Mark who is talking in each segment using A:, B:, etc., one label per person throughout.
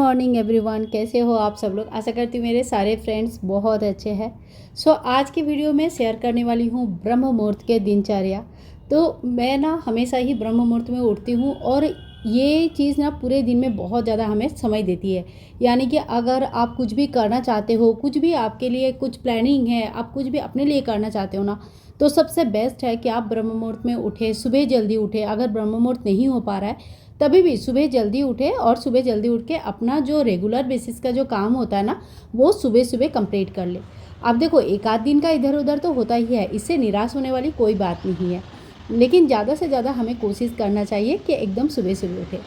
A: Morning everyone, कैसे हो आप सब लोग। आशा करती हूँ मेरे सारे फ्रेंड्स बहुत अच्छे हैं। आज की वीडियो में शेयर करने वाली हूँ ब्रह्म मुहूर्त के दिनचर्या। तो मैं ना हमेशा ही ब्रह्म मुहूर्त में उठती हूँ और ये चीज़ ना पूरे दिन में बहुत ज़्यादा हमें समय देती है। यानी कि अगर आप कुछ भी करना चाहते हो, कुछ भी आपके लिए कुछ प्लानिंग है, आप कुछ भी अपने लिए करना चाहते हो ना, तो सबसे बेस्ट है कि आप ब्रह्म मुहूर्त में उठे, सुबह जल्दी उठे। अगर ब्रह्म मुहूर्त नहीं हो पा रहा है तभी भी सुबह जल्दी उठे और सुबह जल्दी उठ के अपना जो रेगुलर बेसिस का जो काम होता है ना, वो सुबह सुबह कंप्लीट कर ले। अब देखो, एक आध दिन का इधर उधर तो होता ही है, इससे निराश होने वाली कोई बात नहीं है। लेकिन ज़्यादा से ज़्यादा हमें कोशिश करना चाहिए कि एकदम सुबह सुबह उठे।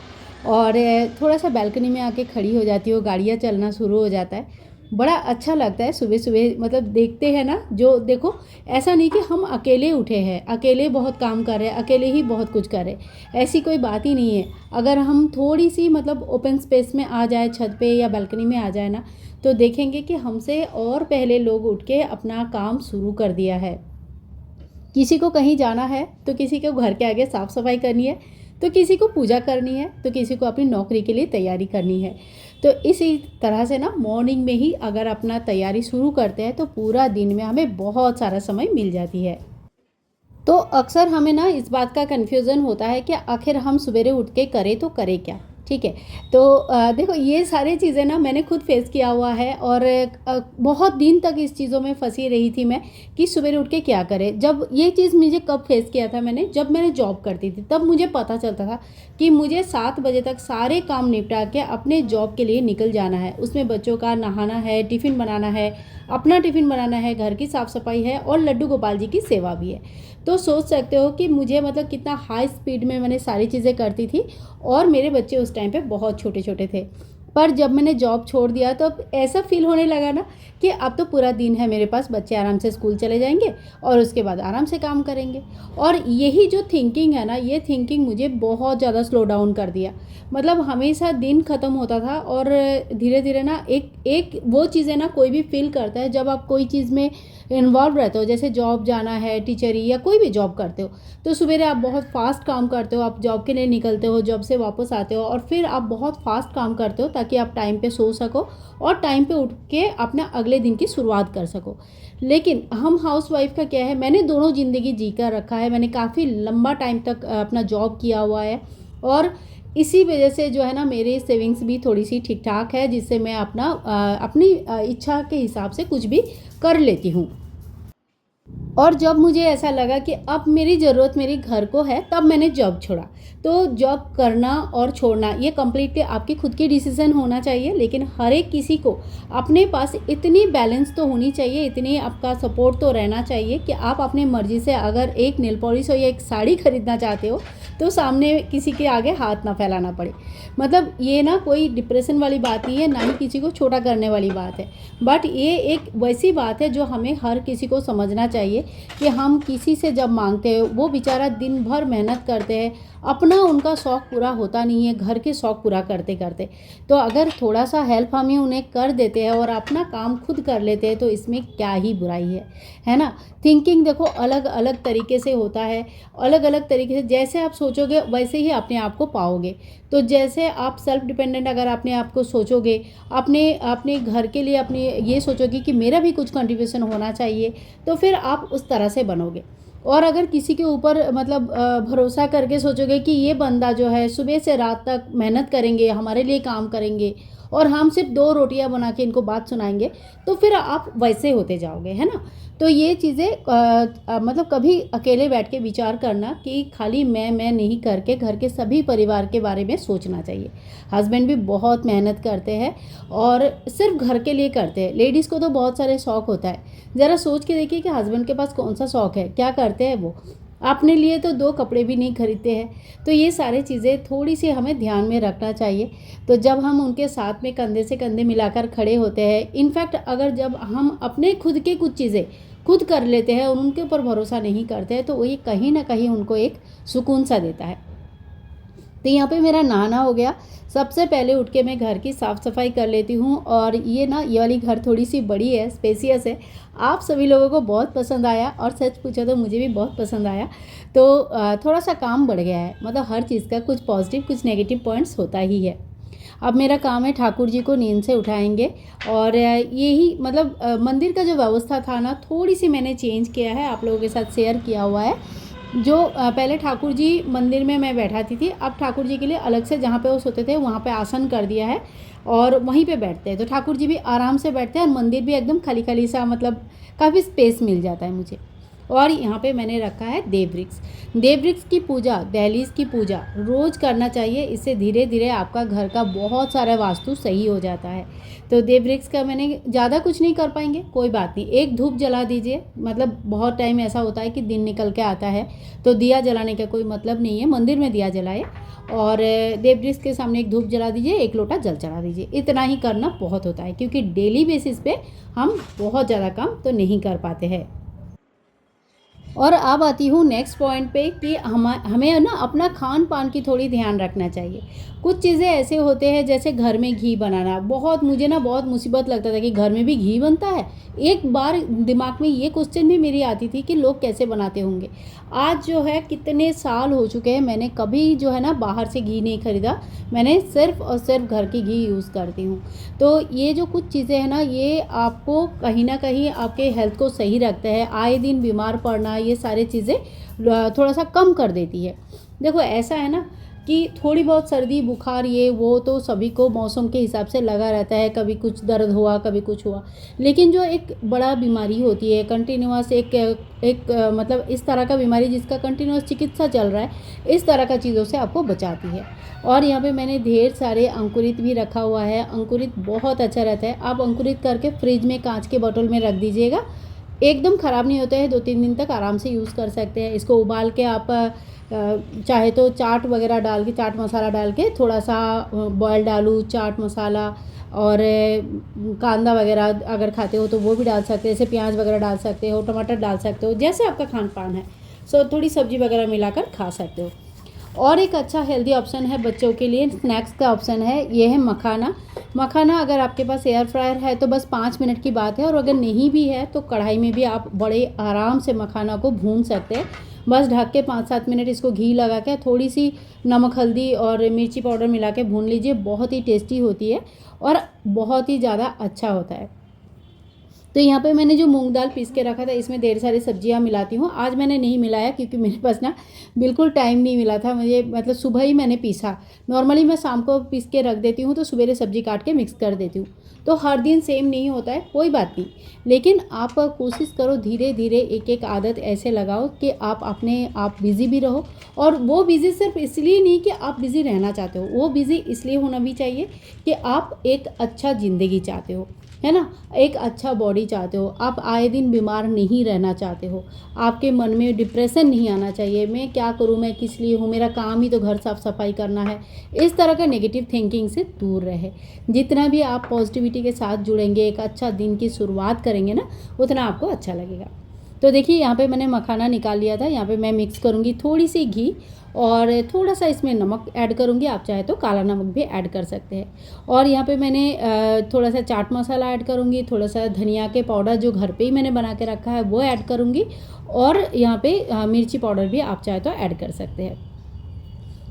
A: और थोड़ा सा बालकनी में आके खड़ी हो जाती हो, गाड़ियाँ चलना शुरू हो जाता है, बड़ा अच्छा लगता है सुबह सुबह। मतलब देखते हैं ना, जो देखो, ऐसा नहीं कि हम अकेले उठे हैं, अकेले बहुत काम कर रहे हैं, अकेले ही बहुत कुछ कर रहे हैं, ऐसी कोई बात ही नहीं है। अगर हम थोड़ी सी मतलब ओपन स्पेस में आ जाए, छत पे या बालकनी में आ जाए ना, तो देखेंगे कि हमसे और पहले लोग उठ के अपना काम शुरू कर दिया है। किसी को कहीं जाना है तो किसी को घर के आगे साफ़ सफाई करनी है, तो किसी को पूजा करनी है, तो किसी को अपनी नौकरी के लिए तैयारी करनी है। तो इसी तरह से ना मॉर्निंग में ही अगर अपना तैयारी शुरू करते हैं तो पूरा दिन में हमें बहुत सारा समय मिल जाती है। तो अक्सर हमें ना इस बात का कन्फ्यूज़न होता है कि आखिर हम सवेरे उठ के करें तो करें क्या। ठीक है। तो देखो, ये सारी चीज़ें ना मैंने खुद फेस किया हुआ है और बहुत दिन तक इस चीज़ों में फंसी रही थी मैं कि सवेरे उठ के क्या करें। जब ये चीज़ मुझे कब फेस किया था मैंने, जब मैंने जॉब करती थी, तब मुझे पता चलता था कि मुझे 7 बजे तक सारे काम निपटा के अपने जॉब के लिए निकल जाना है। उसमें बच्चों का नहाना है, टिफ़िन बनाना है, अपना टिफ़िन बनाना है, घर की साफ़ सफाई है और लड्डू गोपाल जी की सेवा भी है। तो सोच सकते हो कि मुझे मतलब कितना हाई स्पीड में मैंने सारी चीज़ें करती थी और मेरे बच्चे उस टाइम पे बहुत छोटे छोटे थे। पर जब मैंने जॉब छोड़ दिया तो अब ऐसा फील होने लगा ना कि अब तो पूरा दिन है मेरे पास, बच्चे आराम से स्कूल चले जाएंगे और उसके बाद आराम से काम करेंगे। और यही जो थिंकिंग है ना, ये थिंकिंग मुझे बहुत ज़्यादा स्लो डाउन कर दिया। मतलब हमेशा दिन ख़त्म होता था और धीरे धीरे ना एक एक वो चीज़ें ना कोई भी फील करता है जब आप कोई चीज़ में इन्वॉल्व रहते हो, जैसे जॉब जाना है, टीचरी या कोई भी जॉब करते हो, तो सवेरे आप बहुत फास्ट काम करते हो, आप जॉब के लिए निकलते हो, जॉब से वापस आते हो और फिर आप बहुत फास्ट काम करते हो ताकि आप टाइम पे सो सको और टाइम पे उठ के अपना अगले दिन की शुरुआत कर सको। लेकिन हम हाउसवाइफ का क्या है, मैंने दोनों ज़िंदगी जी कर रखा है, मैंने काफ़ी लंबा टाइम तक अपना जॉब किया हुआ है और इसी वजह से जो है ना मेरी सेविंग्स भी थोड़ी सी ठीक ठाक है, जिससे मैं अपनी इच्छा के हिसाब से कुछ भी कर लेती हूँ। और जब मुझे ऐसा लगा कि अब मेरी ज़रूरत मेरे घर को है, तब मैंने जॉब छोड़ा। तो जॉब करना और छोड़ना ये कम्प्लीटली आपकी खुद की डिसीज़न होना चाहिए, लेकिन हर एक किसी को अपने पास इतनी बैलेंस तो होनी चाहिए, इतनी आपका सपोर्ट तो रहना चाहिए कि आप अपनी मर्ज़ी से अगर एक नेल पॉलिश और एक साड़ी खरीदना चाहते हो तो सामने किसी के आगे हाथ ना फैलाना पड़े। मतलब ये ना कोई डिप्रेशन वाली बात नहीं है, ना ही किसी को छोटा करने वाली बात है, बट ये एक वैसी बात है जो हमें हर किसी को समझना चाहिए कि हम किसी से जब मांगते हैं, वो बेचारा दिन भर मेहनत करते हैं, अपना उनका शौक़ पूरा होता नहीं है घर के शौक़ पूरा करते करते। तो अगर थोड़ा सा हेल्प हम उन्हें कर देते हैं और अपना काम खुद कर लेते हैं तो इसमें क्या ही बुराई है ना। थिंकिंग देखो अलग अलग तरीके से होता है, अलग अलग तरीके से जैसे आप सोचोगे वैसे ही अपने आप को पाओगे। तो जैसे आप सेल्फ डिपेंडेंट अगर अपने आप को सोचोगे, अपने अपने घर के लिए अपने ये सोचोगे कि मेरा भी कुछ कंट्रीब्यूशन होना चाहिए, तो फिर आप उस तरह से बनोगे। और अगर किसी के ऊपर मतलब भरोसा करके सोचोगे कि ये बंदा जो है सुबह से रात तक मेहनत करेंगे, हमारे लिए काम करेंगे और हम सिर्फ 2 रोटियां बना के इनको बात सुनाएंगे, तो फिर आप वैसे होते जाओगे, है ना। तो ये चीज़ें मतलब कभी अकेले बैठ के विचार करना कि खाली मैं नहीं करके घर के सभी परिवार के बारे में सोचना चाहिए। हस्बैंड भी बहुत मेहनत करते हैं और सिर्फ घर के लिए करते हैं। लेडीज़ को तो बहुत सारे शौक़ होता है। ज़रा सोच के देखिए कि हस्बैंड के पास कौन सा शौक़ है, क्या करते हैं वो। अपने लिए तो 2 कपड़े भी नहीं खरीदते हैं। तो ये सारी चीज़ें थोड़ी सी हमें ध्यान में रखना चाहिए। तो जब हम उनके साथ में कंधे से कंधे मिलाकर खड़े होते हैं, इनफैक्ट अगर जब हम अपने खुद के कुछ चीज़ें खुद कर लेते हैं और उनके ऊपर भरोसा नहीं करते हैं, तो ये कहीं ना कहीं उनको एक सुकून सा देता है। तो यहाँ पे मेरा नहाना हो गया। सबसे पहले उठ के मैं घर की साफ़ सफाई कर लेती हूँ और ये वाली घर थोड़ी सी बड़ी है, स्पेसियस है। आप सभी लोगों को बहुत पसंद आया और सच पूछो तो मुझे भी बहुत पसंद आया। तो थोड़ा सा काम बढ़ गया है, मतलब हर चीज़ का कुछ पॉजिटिव कुछ नेगेटिव पॉइंट्स होता ही है। अब मेरा काम है ठाकुर जी को नींद से उठाएंगे। और यही मतलब मंदिर का जो व्यवस्था था ना, थोड़ी सी मैंने चेंज किया है, आप लोगों के साथ शेयर किया हुआ है। जो पहले ठाकुर जी मंदिर में मैं बैठाती थी, अब ठाकुर जी के लिए अलग से जहाँ पे वो सोते थे वहाँ पे आसन कर दिया है और वहीं पे बैठते हैं। तो ठाकुर जी भी आराम से बैठते हैं और मंदिर भी एकदम खाली खाली सा, मतलब काफ़ी स्पेस मिल जाता है मुझे। और यहाँ पे मैंने रखा है देव वृक्ष। देव वृक्ष की पूजा, दहलीज की पूजा रोज़ करना चाहिए। इससे धीरे धीरे आपका घर का बहुत सारा वास्तु सही हो जाता है। तो देव वृक्ष का मैंने ज़्यादा कुछ नहीं कर पाएंगे, कोई बात नहीं, एक धूप जला दीजिए। मतलब बहुत टाइम ऐसा होता है कि दिन निकल के आता है तो दिया जलाने का कोई मतलब नहीं है, मंदिर में दिया जलाए और देव वृक्ष के सामने एक धूप जला दीजिए, एक लोटा जल चढ़ा दीजिए। इतना ही करना बहुत होता है, क्योंकि डेली बेसिस पे हम बहुत ज़्यादा काम तो नहीं कर पाते हैं। और अब आती हूँ नेक्स्ट पॉइंट पे कि हमें ना अपना खान पान की थोड़ी ध्यान रखना चाहिए। कुछ चीज़ें ऐसे होते हैं, जैसे घर में घी बनाना, बहुत मुझे ना बहुत मुसीबत लगता था कि घर में भी घी बनता है। एक बार दिमाग में ये क्वेश्चन भी मेरी आती थी कि लोग कैसे बनाते होंगे। आज जो है कितने साल हो चुके हैं, मैंने कभी जो है ना बाहर से घी नहीं खरीदा, मैंने सिर्फ और सिर्फ घर की घी यूज़ करती हूँ। तो ये जो कुछ चीज़ें हैं ना, ये आपको कहीं ना कहीं आपके हेल्थ को सही रखते हैं। आए दिन बीमार पड़ना, ये सारी चीज़ें थोड़ा सा कम कर देती है। देखो ऐसा है ना कि थोड़ी बहुत सर्दी बुखार ये वो तो सभी को मौसम के हिसाब से लगा रहता है, कभी कुछ दर्द हुआ कभी कुछ हुआ। लेकिन जो एक बड़ा बीमारी होती है कंटिन्यूअस, एक मतलब इस तरह का बीमारी जिसका कंटिन्यूअस चिकित्सा चल रहा है, इस तरह का चीज़ों से आपको बचाती है। और यहाँ पे मैंने ढेर सारे अंकुरित भी रखा हुआ है। अंकुरित बहुत अच्छा रहता है। आप अंकुरित करके फ्रिज में कांच के बोतल में रख दीजिएगा, एकदम ख़राब नहीं होते हैं, 2-3 दिन तक आराम से यूज़ कर सकते हैं। इसको उबाल के आप चाहे तो चाट वगैरह डाल के, चाट मसाला डाल के, थोड़ा सा बॉयल्ड आलू, चाट मसाला और कांदा वगैरह अगर खाते हो तो वो भी डाल सकते हो, जैसे प्याज वगैरह डाल सकते हो, टमाटर डाल सकते हो, जैसे आपका खान पान है। सो थोड़ी सब्जी वगैरह मिलाकर खा सकते हो। और एक अच्छा हेल्दी ऑप्शन है बच्चों के लिए, स्नैक्स का ऑप्शन है, ये है मखाना। मखाना अगर आपके पास एयर फ्रायर है तो बस 5 मिनट की बात है, और अगर नहीं भी है तो कढ़ाई में भी आप बड़े आराम से मखाना को भून सकते हैं। बस ढक के 5-7 मिनट इसको घी लगा के थोड़ी सी नमक हल्दी और मिर्ची पाउडर मिला के भून लीजिए। बहुत ही टेस्टी होती है और बहुत ही ज़्यादा अच्छा होता है। तो यहाँ पे मैंने जो मूंग दाल पीस के रखा था, इसमें ढेर सारी सब्जियाँ मिलाती हूँ। आज मैंने नहीं मिलाया क्योंकि मेरे पास ना बिल्कुल टाइम नहीं मिला था मुझे, मतलब सुबह ही मैंने पीसा। नॉर्मली मैं शाम को पीस के रख देती हूँ तो सवेरे सब्जी काट के मिक्स कर देती हूँ। तो हर दिन सेम नहीं होता है, कोई बात नहीं, लेकिन आप कोशिश करो धीरे धीरे एक एक आदत ऐसे लगाओ कि आप अपने आप बिज़ी भी रहो। और वो बिज़ी सिर्फ इसलिए नहीं कि आप बिज़ी रहना चाहते हो, वो बिज़ी इसलिए होना भी चाहिए कि आप एक अच्छा ज़िंदगी चाहते हो, है ना, एक अच्छा बॉडी चाहते हो, आप आए दिन बीमार नहीं रहना चाहते हो, आपके मन में डिप्रेशन नहीं आना चाहिए, मैं क्या करूँ, मैं किस लिए हूँ, मेरा काम ही तो घर साफ सफाई करना है। इस तरह का नेगेटिव थिंकिंग से दूर रहे। जितना भी आप पॉजिटिविटी के साथ जुड़ेंगे, एक अच्छा दिन की शुरुआत करेंगे ना, उतना आपको अच्छा लगेगा। तो देखिए यहाँ पे मैंने मखाना निकाल लिया था। यहाँ पे मैं मिक्स करूँगी थोड़ी सी घी और थोड़ा सा इसमें नमक ऐड करूँगी, आप चाहे तो काला नमक भी ऐड कर सकते हैं। और यहाँ पे मैंने थोड़ा सा चाट मसाला ऐड करूँगी, थोड़ा सा धनिया के पाउडर जो घर पे ही मैंने बना के रखा है वो ऐड करूँगी, और यहाँ पे मिर्ची पाउडर भी आप चाहे तो ऐड कर सकते हैं।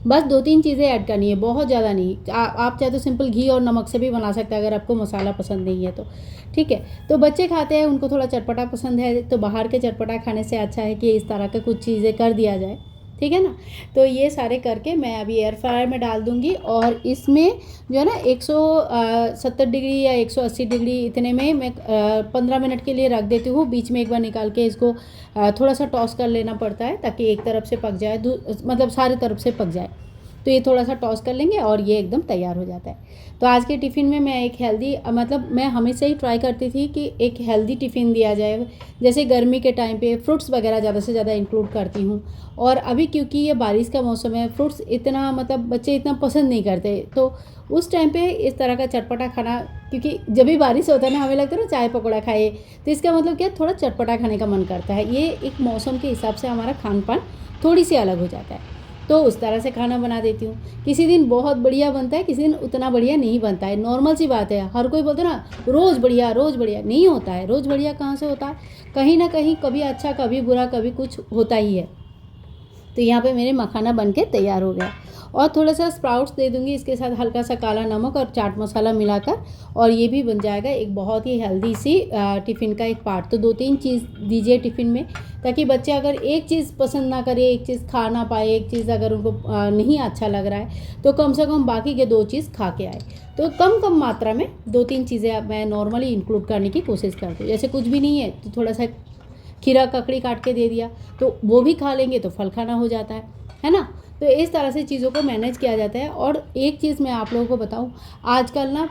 A: बस 2-3 चीज़ें ऐड करनी है, बहुत ज़्यादा नहीं। आप चाहे तो सिंपल घी और नमक से भी बना सकते हैं अगर आपको मसाला पसंद नहीं है तो, ठीक है। तो बच्चे खाते हैं, उनको थोड़ा चटपटा पसंद है, तो बाहर के चटपटा खाने से अच्छा है कि इस तरह का कुछ चीज़ें कर दिया जाए, ठीक है ना। तो ये सारे करके मैं अभी एयर फ्रायर में डाल दूँगी, और इसमें जो है ना 170 डिग्री या 180 डिग्री इतने में मैं 15 मिनट के लिए रख देती हूँ। बीच में एक बार निकाल के इसको थोड़ा सा टॉस कर लेना पड़ता है ताकि एक तरफ से पक जाए, मतलब सारी तरफ से पक जाए। तो ये थोड़ा सा टॉस कर लेंगे और ये एकदम तैयार हो जाता है। तो आज के टिफ़िन में मैं एक हेल्दी, मतलब मैं हमेशा ही ट्राई करती थी कि एक हेल्दी टिफ़िन दिया जाए। जैसे गर्मी के टाइम पे फ्रूट्स वगैरह ज़्यादा से ज़्यादा इंक्लूड करती हूँ, और अभी क्योंकि ये बारिश का मौसम है, फ्रूट्स इतना मतलब बच्चे इतना पसंद नहीं करते, तो उस टाइम पे इस तरह का चटपटा खाना, क्योंकि जब भी बारिश होता है ना, हमें लगता है ना चाय पकौड़ा खाए, तो इसका मतलब क्या, थोड़ा चटपटा खाने का मन करता है। ये एक मौसम के हिसाब से हमारा खान पान थोड़ी सी अलग हो जाता है, तो उस तरह से खाना बना देती हूँ। किसी दिन बहुत बढ़िया बनता है, किसी दिन उतना बढ़िया नहीं बनता है, नॉर्मल सी बात है। हर कोई बोलते ना रोज़ बढ़िया रोज़ बढ़िया, नहीं होता है। रोज़ बढ़िया कहाँ से होता है, कहीं ना कहीं कभी अच्छा कभी बुरा कभी कुछ होता ही है। तो यहाँ पे मेरे मखाना बन के तैयार हो गया। और थोड़ा सा स्प्राउट्स दे दूँगी इसके साथ, हल्का सा काला नमक और चाट मसाला मिलाकर, और ये भी बन जाएगा एक बहुत ही हेल्दी सी टिफ़िन का एक पार्ट। तो 2-3 चीज़ दीजिए टिफ़िन में, ताकि बच्चे अगर एक चीज़ पसंद ना करे, एक चीज़ खा ना पाए, एक चीज़ अगर उनको नहीं अच्छा लग रहा है तो कम से कम बाकी के 2 चीज़ खा के आए। तो कम कम मात्रा में 2-3 चीज़ें मैं नॉर्मली इंक्लूड करने की कोशिश करती हूँ। जैसे कुछ भी नहीं है तो थोड़ा सा खीरा ककड़ी काट के दे दिया, तो वो भी खा लेंगे तो फल खाना हो जाता है ना। तो इस तरह से चीज़ों को मैनेज किया जाता है। और एक चीज़ मैं आप लोगों को बताऊँ, आजकल ना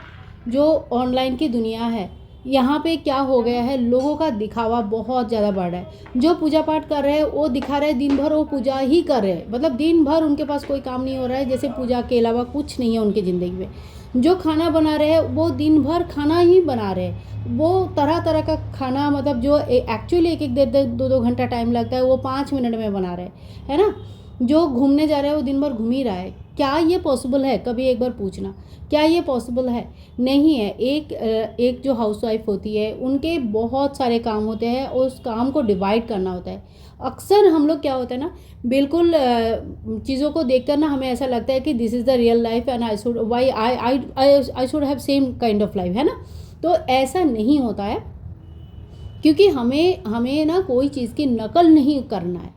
A: जो ऑनलाइन की दुनिया है, यहाँ पे क्या हो गया है, लोगों का दिखावा बहुत ज़्यादा बढ़ रहा है। जो पूजा पाठ कर रहे हैं वो दिखा रहे हैं, दिन भर वो पूजा ही कर रहे हैं, मतलब दिन भर उनके पास कोई काम नहीं हो रहा है, जैसे पूजा के अलावा कुछ नहीं है उनकी ज़िंदगी में। जो खाना बना रहे हैं वो दिन भर खाना ही बना रहे हैं, वो तरह तरह का खाना, मतलब जो एक्चुअली एक एक डेढ़ 2-2 घंटा टाइम लगता है वो 5 मिनट में बना रहे हैं ना। जो घूमने जा रहा है वो दिन भर घूम ही रहा है। क्या ये पॉसिबल है, कभी एक बार पूछना, क्या ये पॉसिबल है? नहीं है। एक जो हाउसवाइफ होती है उनके बहुत सारे काम होते हैं, उस काम को डिवाइड करना होता है। अक्सर हम लोग क्या होता है ना, बिल्कुल चीज़ों को देखकर ना हमें ऐसा लगता है कि this is the real life and I should why I should have same kind of life, है ना। तो ऐसा नहीं होता है, क्योंकि हमें ना कोई चीज़ की नकल नहीं करना है।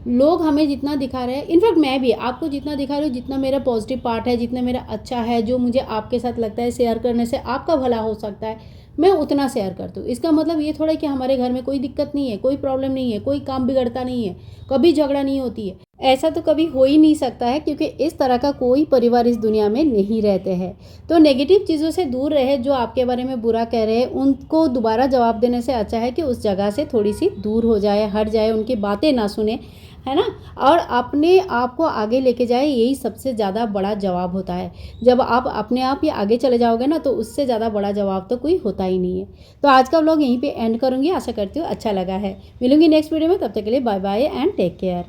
A: लोग हमें जितना दिखा रहे हैं, इनफैक्ट मैं भी आपको जितना दिखा रही हूँ, जितना मेरा पॉजिटिव पार्ट है, जितना मेरा अच्छा है, जो मुझे आपके साथ लगता है शेयर करने से आपका भला हो सकता है, मैं उतना शेयर करती हूँ। इसका मतलब ये थोड़ा कि हमारे घर में कोई दिक्कत नहीं है, कोई प्रॉब्लम नहीं है, कोई काम बिगड़ता नहीं है, कभी झगड़ा नहीं होती है। ऐसा तो कभी हो ही नहीं सकता है, क्योंकि इस तरह का कोई परिवार इस दुनिया में नहीं रहते हैं। तो नेगेटिव चीज़ों से दूर रहे, जो आपके बारे में बुरा कह रहे हैं उनको दोबारा जवाब देने से अच्छा है कि उस जगह से थोड़ी सी दूर हो जाए, हट जाए, उनकी बातें ना सुने, है ना। और अपने आप को आगे लेके जाए, यही सबसे ज़्यादा बड़ा जवाब होता है। जब आप अपने आप ही आगे चले जाओगे ना, तो उससे ज़्यादा बड़ा जवाब तो कोई होता ही नहीं है। तो आज का व्लॉग यहीं पे एंड करूँगी। आशा करती हूँ अच्छा लगा है। मिलूंगी नेक्स्ट वीडियो में, तब तक के लिए bye bye and take care.